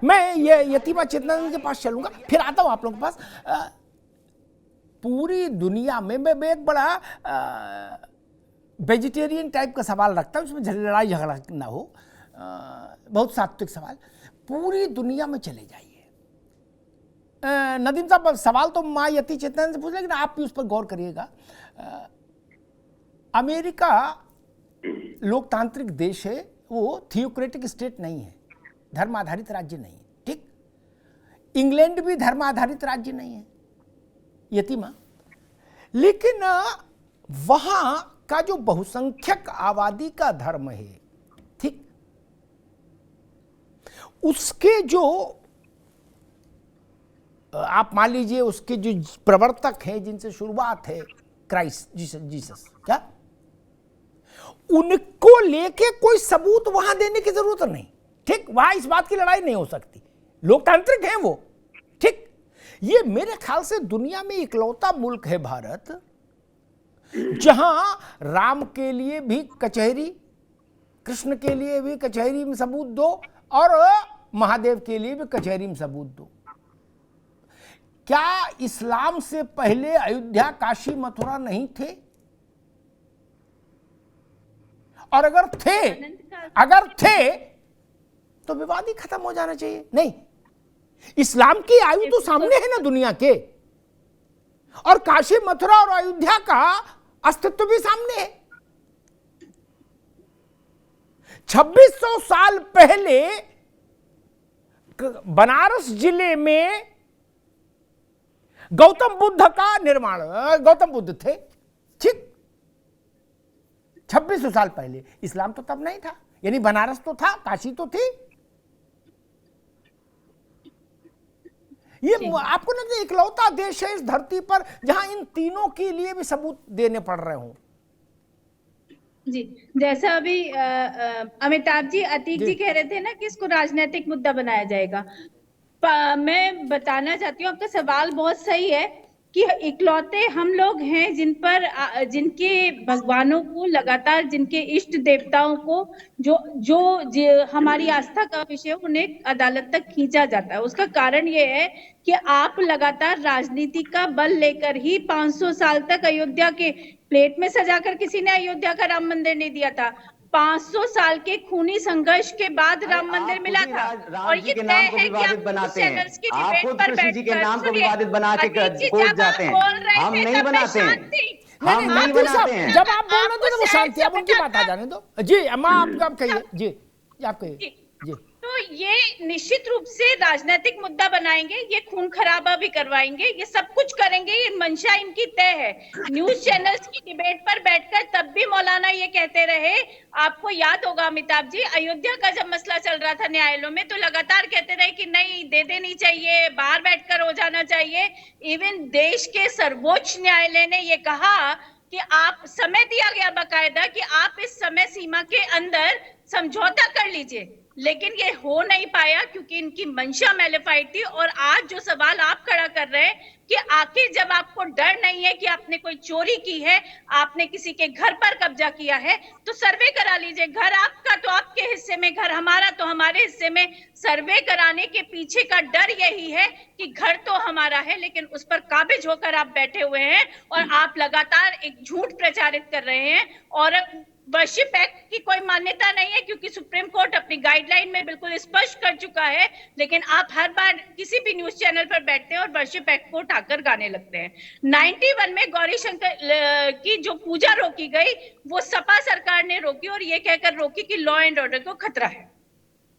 मैं ये यतीमा चेतनानंद के पास चलूंगा, फिर आता हूं आप लोगों के पास। पूरी दुनिया में मैं एक बड़ा वेजिटेरियन टाइप का सवाल रखता हूं, उसमें लड़ाई झगड़ा ना हो, बहुत सात्विक सवाल। पूरी दुनिया में चले जाइए, नदीम साहब सवाल तो माँ यति चेतनानंद से पूछ, लेकिन आप भी उस पर गौर करिएगा। अमेरिका लोकतांत्रिक देश है, वो थियोक्रेटिक स्टेट नहीं है, धर्म आधारित राज्य नहीं है, ठीक। इंग्लैंड भी धर्म आधारित राज्य नहीं है यतीमा, लेकिन वहां का जो बहुसंख्यक आबादी का धर्म है, ठीक, उसके जो आप मान लीजिए उसके जो प्रवर्तक हैं, जिनसे शुरुआत है क्राइस्ट जीसस, क्या उनको लेके कोई सबूत वहां देने की जरूरत नहीं, ठीक। वहां इस बात की लड़ाई नहीं हो सकती, लोकतांत्रिक है वो, ठीक। ये मेरे ख्याल से दुनिया में इकलौता मुल्क है भारत, जहां राम के लिए भी कचहरी, कृष्ण के लिए भी कचहरी में सबूत दो, और महादेव के लिए भी कचहरी में सबूत दो। क्या इस्लाम से पहले अयोध्या, काशी, मथुरा नहीं थे? और अगर थे तो विवाद ही खत्म हो जाना चाहिए। नहीं, इस्लाम की आयु तो सामने है ना दुनिया के, और काशी, मथुरा और अयोध्या का अस्तित्व भी सामने है। 2600 साल पहले बनारस जिले में गौतम बुद्ध का निर्माण, गौतम बुद्ध थे, ठीक। 2600 साल पहले, इस्लाम तो तब नहीं था, यानी बनारस तो था, काशी तो थी। ये आपको नहीं इकलौता देश है इस धरती पर जहां इन तीनों के लिए भी सबूत देने पड़ रहे हो। जी, जैसा अभी अमिताभ जी, अतीक जी कह रहे थे ना कि इसको राजनीतिक मुद्दा बनाया जाएगा, मैं बताना चाहती हूँ, आपका सवाल बहुत सही है कि इकलौते हम लोग हैं जिनके भगवानों को लगातार, जिनके इष्ट देवताओं को जो हमारी आस्था का विषय, उन्हें अदालत तक खींचा जाता है। उसका कारण ये है कि आप लगातार राजनीति का बल लेकर ही 500 साल तक अयोध्या के प्लेट में सजाकर किसी ने अयोध्या का राम मंदिर नहीं दिया था। 500 साल के खूनी संघर्ष के बाद राम मंदिर मिला था, और ये तय है कि आप चैनल्स की डिबेट पर कृष्ण के नाम को विवादित बना के कोर्ट जाते हैं। हम नहीं बनाते हैं, हम नहीं बनाते हैं। जब आप बोल रहे थे तो वो शांति, आप उनकी बात आ जाने दो। जी अम्मा, आप कहिए। जी आप कहिए। जी, तो ये निश्चित रूप से राजनीतिक मुद्दा बनाएंगे, ये खून खराबा भी करवाएंगे, ये सब कुछ करेंगे, ये मंशा इनकी तय है। न्यूज चैनल्स की डिबेट पर बैठकर तब भी मौलाना ये कहते रहे, आपको याद होगा अमिताभ जी, अयोध्या का जब मसला चल रहा था न्यायालयों में, तो लगातार कहते रहे कि नहीं दे देनी चाहिए, बाहर बैठकर हो जाना चाहिए। इवन देश के सर्वोच्च न्यायालय ने ये कहा कि आप, समय दिया गया बाकायदा कि आप इस समय सीमा के अंदर समझौता कर लीजिए, लेकिन ये हो नहीं पाया क्योंकि इनकी मंशा मैलिफाइड थी। और आज जो सवाल आप खड़ा कर रहे हैं कि आखिर जब आपको डर नहीं है कि आपने कोई चोरी की है, आपने किसी के घर पर कब्जा किया है, तो सर्वे करा लीजिए। घर आपका तो आपके हिस्से में, घर हमारा तो हमारे हिस्से में। सर्वे कराने के पीछे का डर यही है कि घर तो हमारा है, लेकिन उस पर काबिज होकर आप बैठे हुए हैं और आप लगातार एक झूठ प्रचारित कर रहे हैं। और वर्शिप एक्ट की कोई मान्यता नहीं है क्योंकि सुप्रीम कोर्ट अपनी गाइडलाइन में बिल्कुल स्पष्ट कर चुका है, लेकिन आप हर बार किसी भी न्यूज चैनल पर बैठते हैं और वर्शिप एक्ट को उठाकर गाने लगते हैं। 91 में गौरी शंकर की जो पूजा रोकी गई, वो सपा सरकार ने रोकी, और ये कहकर रोकी कि लॉ एंड ऑर्डर को खतरा है।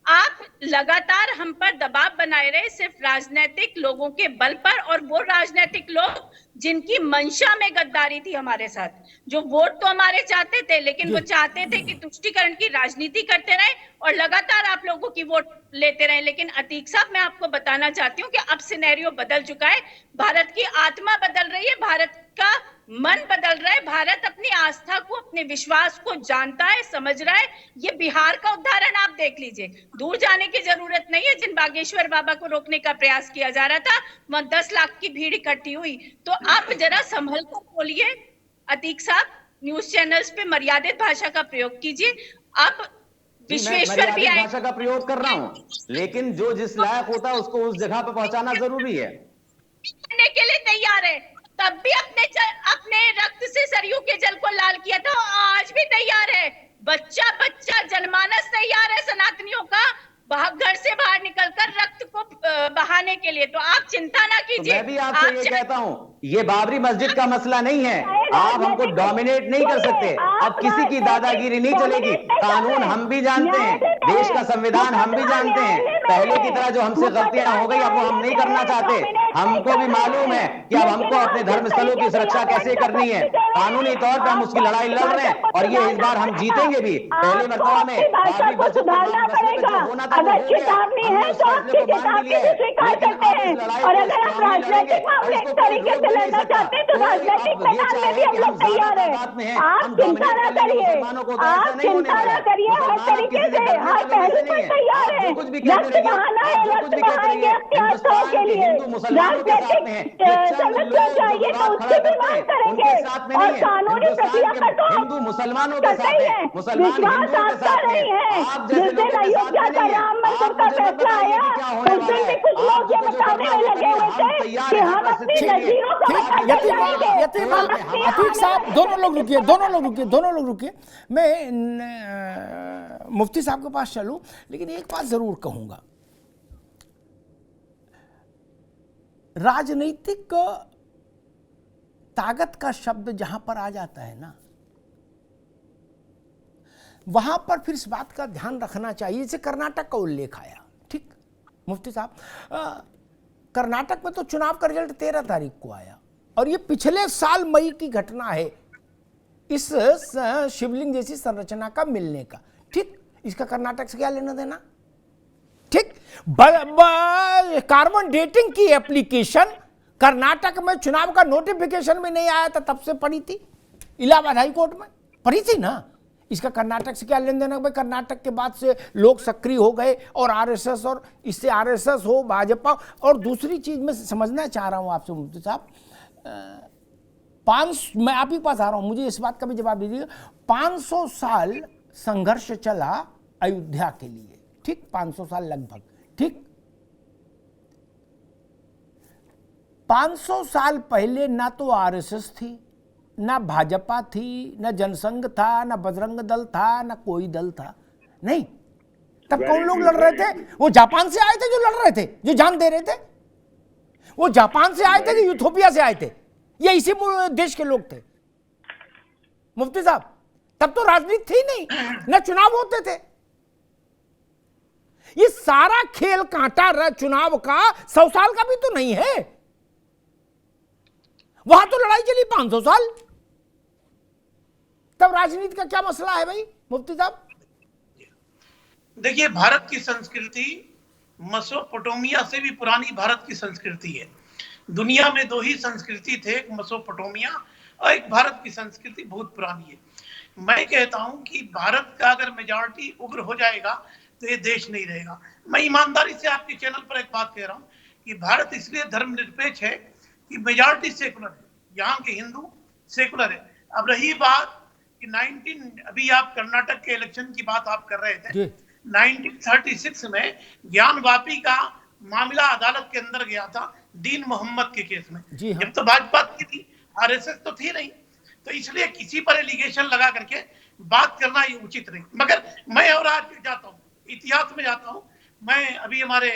आप लगातार हम पर दबाव बनाए रहे सिर्फ राजनीतिक लोगों के बल पर, और वो राजनीतिक लोग जिनकी मंशा में गद्दारी थी हमारे साथ, जो वोट तो हमारे चाहते थे, लेकिन वो चाहते थे कि तुष्टीकरण की राजनीति करते रहे और लगातार आप लोगों की वोट लेते रहे। लेकिन अतीक साहब, मैं आपको बताना चाहती हूँ कि अब सिनेरियो बदल चुका है, भारत की आत्मा बदल रही है, भारत का मन बदल रहा है, भारत अपनी आस्था को, अपने विश्वास को जानता है, समझ रहा है। ये बिहार का उदाहरण आप देख लीजिए, दूर जाने की जरूरत नहीं है। जिन बागेश्वर बाबा को रोकने का प्रयास किया जा रहा था, वहां 10 लाख की भीड़ इकट्ठी हुई। तो आप जरा संभल कर बोलिए अतीक साहब, न्यूज चैनल्स पे मर्यादित भाषा का प्रयोग कीजिए। आप विश्वेश्वर भी आए, भाषा का प्रयोग कर रहा हूँ, लेकिन जो जिस लायक होता है उसको उस जगह पे पहुंचाना जरूरी है। करने के लिए तैयार है। तब भी अपने रक्त से सरयू के जल को लाल किया था, आज भी तैयार है। बच्चा बच्चा जनमानस तैयार है सनातनियों का घर से बाहर निकलकर रक्त को बहाने के लिए। तो आप चिंता ना कीजिए। तो मैं भी आपसे ये कहता हूँ, ये बाबरी मस्जिद का मसला नहीं है, आप हमको डोमिनेट नहीं कर सकते। अब किसी की दादागिरी नहीं चलेगी। कानून हम भी जानते हैं, देश का संविधान हम भी जानते हैं। पहले की तरह जो हमसे गलतियां हो गई अब वो हम नहीं करना चाहते। हमको भी मालूम है कि अब हमको अपने धर्म स्थलों की सुरक्षा कैसे करनी है। कानूनी तौर पर हम उसकी लड़ाई लड़ रहे हैं और ये इस बार हम जीतेंगे भी। पहले मरतबा में बाबरी मस्जिद जो होना था अगर चेतावनी है तो आपकी चेतावनी को स्वीकार करते हैं, और अगर आप राजनीतिक मामले इस तरीके से लड़ना चाहते हैं तो राजनीतिक मैदान में भी हम लोग तैयार हैं। आप चिंता ना करिए, आप चिंता ना करिए, हर तरीके से हर पहलू पर तैयार है। रक्त बहाना है, रक्त बहाएंगे अपने आस्थाओं के लिए। राजनीतिक समस्या चाहिए तो उसकी भी मांग करेंगे, और कानूनी प्रक्रिया पर तो हिंदू मुसलमानों के साथ है, विश्वास आपका नहीं है। जिस दिन अयोध्या का राम मंदिर का फैसला आया उस दिन भी कुछ लोग ये बताने में लगे हुए थे कि हम अपनी नजीरों को अतीक साहब, दोनों लोग रुकिए। मैं मुफ्ती साहब के पास चलूं, लेकिन एक बात जरूर कहूंगा। राजनीतिक ताकत का शब्द जहां पर आ जाता है ना, वहां पर फिर इस बात का ध्यान रखना चाहिए। जैसे कर्नाटक का उल्लेख आया, ठीक मुफ्ती साहब, कर्नाटक में तो चुनाव का रिजल्ट 13 तारीख को आया, और ये पिछले साल मई की घटना है इस शिवलिंग जैसी संरचना का मिलने का। ठीक, इसका कर्नाटक से क्या लेना देना? ठीक, कार्बन डेटिंग की एप्लीकेशन कर्नाटक में चुनाव का नोटिफिकेशन में नहीं आया था, तब से पड़ी थी इलाहाबाद हाई कोर्ट में, पड़ी थी ना। इसका कर्नाटक से क्या लेन देन है भाई? कर्नाटक के बाद से लोग सक्रिय हो गए, और आरएसएस, और इससे आरएसएस हो भाजपा। और दूसरी चीज मैं समझना चाह रहा हूं आपसे मुफ्ती साहब, मैं आप ही पास आ रहा हूं, मुझे इस बात का भी जवाब दीजिएगा। 500 साल संघर्ष चला अयोध्या के लिए, ठीक, 500 साल लगभग, ठीक। 500 साल पहले ना तो आरएसएस थी, ना भाजपा थी, ना जनसंघ था, ना बजरंग दल था, ना कोई दल था, नहीं। तब कौन लोग लड़ रहे थे? वो जापान से आए थे जो लड़ रहे थे, जो जान दे रहे थे। वो जापान से आए थे कि यूथोपिया से आए थे? ये इसी देश के लोग थे मुफ्ती साहब। तब तो राजनीति थी नहीं, ना चुनाव होते थे। ये सारा खेल कांटा चुनाव का 100 साल का भी तो नहीं है। वहां तो लड़ाई चली 500 साल। तब राजनीति का क्या मसला है भाई मुफ्ती साहब? देखिए, भारत की संस्कृति मेसोपोटामिया से भी पुरानी भारत की संस्कृति है। दुनिया में 2 ही संस्कृति थे, एक मेसोपोटामिया और एक भारत की संस्कृति बहुत पुरानी है। मैं कहता हूं कि भारत का अगर मेजॉरिटी उग्र हो जाएगा तो ये देश नहीं रहेगा। मैं ईमानदारी से आपके चैनल पर एक बात कह रहा हूं कि भारत इसलिए धर्मनिरपेक्ष है कि मेजॉरिटी सेकुलर है, यहाँ के हिंदू सेकुलर है। अब रही बात कि अभी आप कर्नाटक के इलेक्शन की बात आप कर रहे थे, 1936 में ज्ञानवापी का मामला अदालत के अंदर गया था दीन मोहम्मद के केस में। हाँ। जब तो भाजपा की थी, आरएसएस तो थी नहीं, तो इसलिए किसी पर एलिगेशन लगा करके बात करना ये उचित नहीं। मगर मैं और आज जाता हूँ, इतिहास में जाता हूँ। मैं अभी हमारे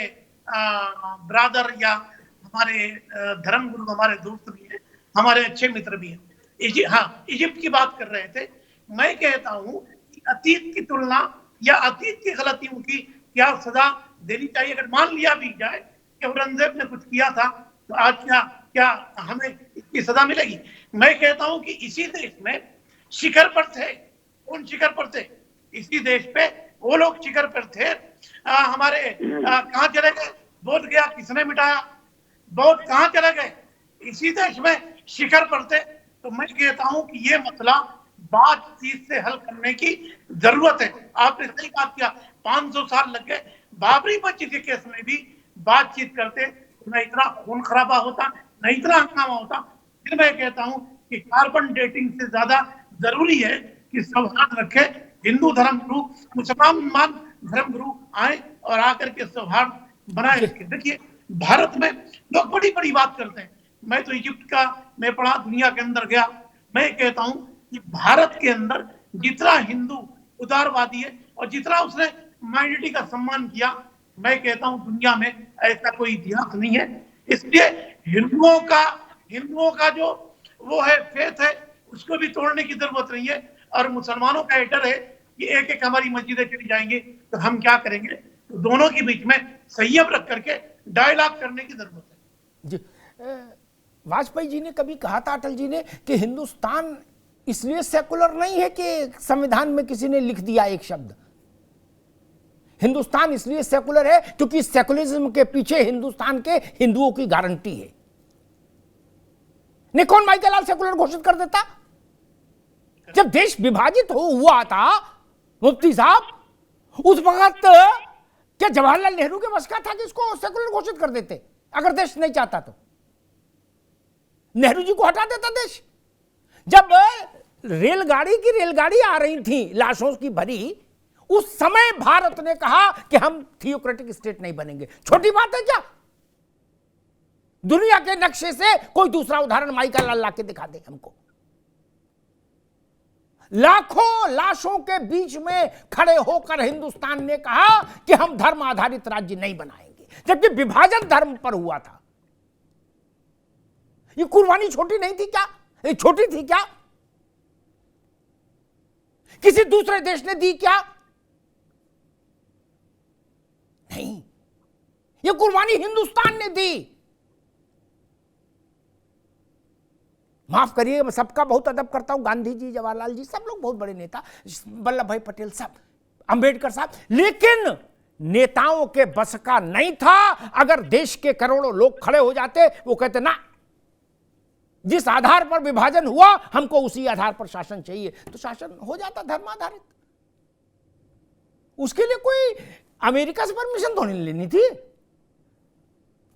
ब्रादर या हमारे धर्म गुरु, हमारे दोस्त भी हैं, हमारे अच्छे मित्र भी हैं, इजिप्ट की बात कर रहे थे। मैं कहता हूं कि अतीत की तुलना या अतीत की गलतियों की क्या सजा देनी चाहिए। अगर मान लिया भी जाए कि औरंगजेब ने कुछ किया था तो आज क्या हमें इसकी सजा मिलेगी? मैं कहता हूं कि इसी देश में शिखर पर थे। कौन शिखर पर थे? इसी देश पे वो लोग शिखर पर थे। हमारे कहां चले गए? बोध गया किसने मिटाया? बौद्ध कहां चले गए? इसी देश में शिखर पर थे। तो मैं कहता हूं कि ये मसला बातचीत से हल करने की जरूरत है। आपने सही बात किया, 500 साल लग गए। बाबरी मस्जिद के केस में भी बातचीत करते न इतना खून खराबा होता, न इतना हंगामा होता। फिर मैं कहता हूं कि कार्बन डेटिंग से ज्यादा जरूरी है कि सब हाथ रखे, हिंदू धर्म गुरु, मुसलमान धर्म गुरु आए और आकर के सौहार्द बनाए रखे। देखिए भारत में लोग बड़ी बड़ी बात करते हैं, मैं तो इजिप्ट का मैं पढ़ा, दुनिया के अंदर गया, मैं कहता हूं कि भारत के अंदर जितना हिंदू उदारवादी है और जितना उसने माइनॉरिटी का सम्मान किया, मैं कहता हूं दुनिया में ऐसा कोई इतिहास नहीं है। इसलिए हिंदुओं का जो वो है फेथ है, उसको भी तोड़ने की जरूरत नहीं है। और मुसलमानों का डर है कि एक एक हमारी मस्जिदें चली जाएंगी तो हम क्या करेंगे, तो दोनों के बीच में संयम रख करके डायलॉग करने की जरूरत है। जी, वाजपेयी जी ने कभी कहा था, अटल जी ने, कि हिंदुस्तान इसलिए सेकुलर नहीं है कि संविधान में किसी ने लिख दिया एक शब्द। हिंदुस्तान इसलिए सेकुलर है क्योंकि सेकुलरिज्म के पीछे हिंदुस्तान के हिंदुओं की गारंटी है। ने कौन माइकल लाल सेकुलर घोषित कर देता? जब देश विभाजित हुआ था मुफ्ती साहब, उस वक्त क्या जवाहरलाल नेहरू के बस का था कि इसको सेकुलर घोषित कर देते? अगर देश नहीं चाहता तो नेहरू जी को हटा देता देश। जब रेलगाड़ी आ रही थी लाशों की भरी, उस समय भारत ने कहा कि हम थियोक्रेटिक स्टेट नहीं बनेंगे। छोटी बात है क्या? दुनिया के नक्शे से कोई दूसरा उदाहरण माइकल लाल ला के दिखा दे हमको। लाखों लाशों के बीच में खड़े होकर हिंदुस्तान ने कहा कि हम धर्म आधारित राज्य नहीं बनाएंगे, जबकि विभाजन धर्म पर हुआ था। ये कुर्बानी छोटी नहीं थी क्या? ये छोटी थी क्या? किसी दूसरे देश ने दी क्या? नहीं, ये कुर्बानी हिंदुस्तान ने दी। माफ करिए, मैं सबका बहुत अदब करता हूं, गांधी जी, जवाहरलाल जी, सब लोग बहुत बड़े नेता, वल्लभ भाई पटेल, सब, अंबेडकर साहब, लेकिन नेताओं के बस का नहीं था। अगर देश के करोड़ों लोग खड़े हो जाते, वो कहते ना, जिस आधार पर विभाजन हुआ हमको उसी आधार पर शासन चाहिए, तो शासन हो जाता धर्म आधारित। उसके लिए कोई अमेरिका से परमिशन तो नहीं लेनी थी,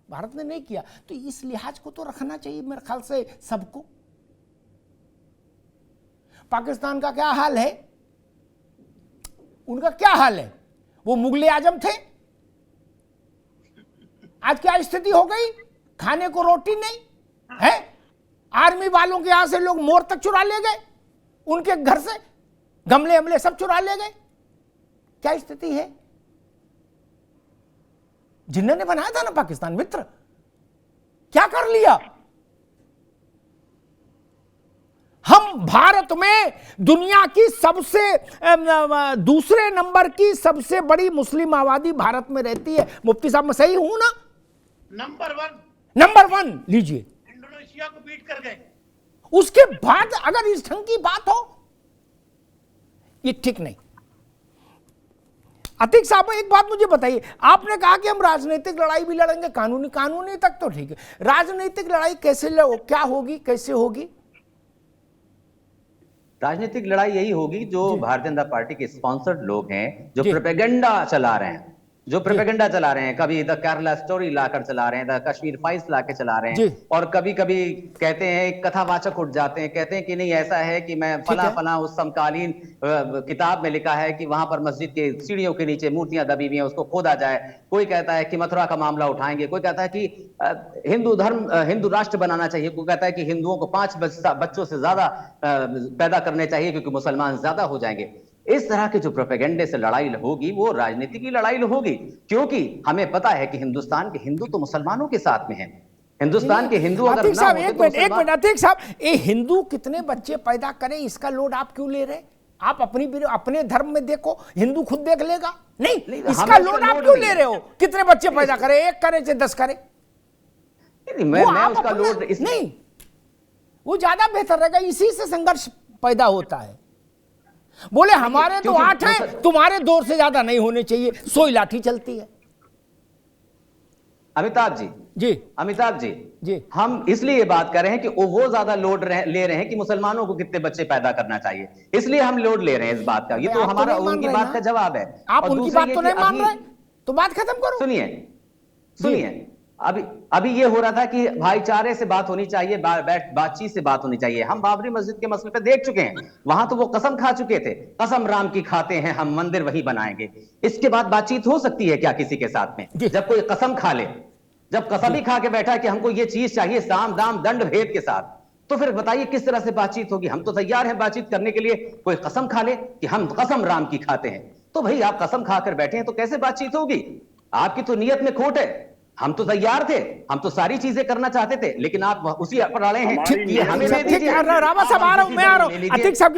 भारत ने नहीं किया। तो इस लिहाज को तो रखना चाहिए मेरे ख्याल से सबको। पाकिस्तान का क्या हाल है? उनका क्या हाल है? वो मुगले आजम थे, आज क्या स्थिति हो गई? खाने को रोटी नहीं है। आर्मी वालों के यहां से लोग मोर तक चुरा ले गए, उनके घर से गमले अमले सब चुरा ले गए। क्या स्थिति है? जिन्होंने बनाया था ना पाकिस्तान मित्र, क्या कर लिया? हम भारत में दुनिया की सबसे दूसरे नंबर की सबसे बड़ी मुस्लिम आबादी भारत में रहती है। मुफ्ती साहब मैं सही हूं ना? नंबर वन लीजिए, इंडोनेशिया को बीट कर गए। उसके बाद अगर इस ढंग की बात हो, ये ठीक नहीं। अतीक साहब एक बात मुझे बताइए, आपने कहा कि हम राजनीतिक लड़ाई भी लड़ेंगे, कानूनी तक तो ठीक है, राजनीतिक लड़ाई कैसे क्या होगी, कैसे होगी? राजनीतिक लड़ाई यही होगी जो भारतीय जनता पार्टी के स्पॉन्सर्ड लोग हैं, जो प्रोपेगेंडा चला रहे हैं, कभी द केरला स्टोरी लाकर चला रहे हैं, द कश्मीर फाइल्स लाकर चला रहे हैं, और कभी कभी कहते हैं, कथावाचक उठ जाते हैं, कहते हैं कि नहीं ऐसा है कि मैं फला उस समकालीन किताब में लिखा है कि वहां पर मस्जिद के सीढ़ियों के नीचे मूर्तियां दबी हुई हैं, उसको खोदा जाए। कोई कहता है कि मथुरा का मामला उठाएंगे, कोई कहता है कि हिंदू राष्ट्र बनाना चाहिए, कोई कहता है कि हिंदुओं को 5 बच्चों से ज्यादा पैदा करने चाहिए क्योंकि मुसलमान ज्यादा हो जाएंगे। इस तरह के जो प्रोपेगेंडे से लड़ाई होगी वो राजनीतिक की लड़ाई होगी, क्योंकि हमें पता है कि हिंदुस्तान के हिंदू तो मुसलमानों के साथ में हैं। हिंदुस्तान के हिंदू अगर ना हो, एक मिनट अतीक साहब, ये हिंदू कितने बच्चे पैदा करें इसका लोड आप क्यों ले रहे? आप अपने धर्म में देखो, हिंदू खुद देख लेगा। नहीं, इसका लोड आप क्यों ले रहे हो? कितने बच्चे पैदा करें, 1 करे चाहे 10 करे, मैं उसका लोड नहीं, वो ज्यादा बेहतर रहेगा। इसी से संघर्ष पैदा होता है। बोले हमारे तो 8 हैं, तुम्हारे 2 से ज्यादा नहीं होने चाहिए, सोई लाठी चलती है। अमिताभ जी, हम इसलिए ये बात कर रहे हैं कि वो ज्यादा लोड ले रहे हैं कि मुसलमानों को कितने बच्चे पैदा करना चाहिए, इसलिए हम लोड ले रहे हैं इस बात का। ये तो हमारा उनकी बात का जवाब है। आप उनकी बात तो नहीं मान रहे, तो बात खत्म करो। सुनिए, अभी ये हो रहा था कि भाईचारे से बात होनी चाहिए, बातचीत से बात होनी चाहिए। हम बाबरी मस्जिद के मसले पे देख चुके हैं, वहां तो वो कसम खा चुके थे, कसम राम की खाते हैं हम, मंदिर वही बनाएंगे। इसके बाद बातचीत हो सकती है क्या किसी के साथ में? जब कोई कसम खा ले, जब कसम ही खा के बैठा है कि हमको ये चीज चाहिए साम दाम दंड भेद के साथ, तो फिर बताइए किस तरह से बातचीत होगी? हम तो तैयार हैं बातचीत करने के लिए। कोई कसम खा ले कि हम कसम राम की खाते हैं, तो भाई आप कसम खाकर बैठे हैं तो कैसे बातचीत होगी? आपकी तो नियत में खोट है। हम तो तैयार थे, हम तो सारी चीजें करना चाहते थे, लेकिन आप उसी पर अड़े हैं कि हमें दे दीजिए। रावत साहब आ रहा हूं, मैं आ रहा हूं, अतीक साहब